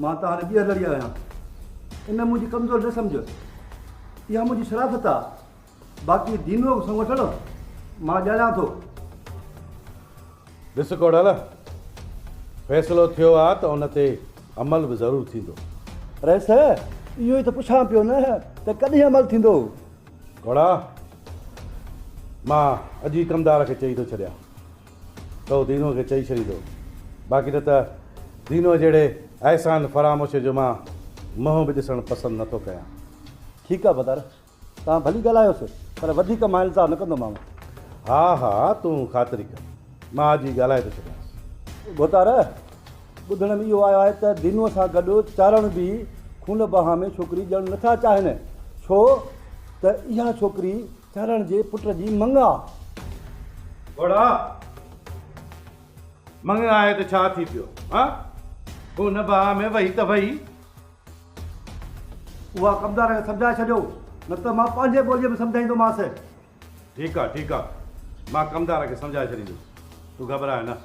मां त हाणे ॿीहर लड़ी आहियां। इन मुंहिंजी कमज़ोर न सम्झ, इहा मुंहिंजी शराफ़त आहे। बाक़ी दीनो खे संगठन मां ॼाणां थो। ॾिस कोड़ल, फ़ैसिलो थियो आहे त उन ते अमल बि ज़रूरु थींदो। रहिस इहो ई त पुछां पियो न त कॾहिं अमल थींदो। घोड़ा, मां अॼु ई कमदार खे चई थो छॾियां त दीनो खे चई छॾींदो। बाक़ी न त दीनो जहिड़े अहसान फरामोश जो मां मुंहुं बि ॾिसणु पसंदि नथो कयां। ठीकु आहे बदार, तव्हां भली ॻाल्हायोसि, पर वधीक मां इल्ज़ाम न कंदोमांव। हा हा, तूं ख़ातिरी कर, मां अॼु ई ॻाल्हाए थो छॾियां। गोतार, ॿुधण में इहो आयो आहे त दीनो सां गॾु चारण बि खून बहा में छोकिरी ॼणु नथा चाहिनि, छो त इहा छोकिरी चारण जे पुट जी मंग आहे। घोड़ा, मंग आहे त छा थी पियो? हा, खून बहा में वही त वही। उहा कमदार खे सम्झाए छॾियो, न त मां पंहिंजे ॿोलीअ में सम्झाईंदोमांसि। ठीकु आहे, ठीकु आहे, मां कमदार खे सम्झाए छॾींदुसि, तूं घबराए न।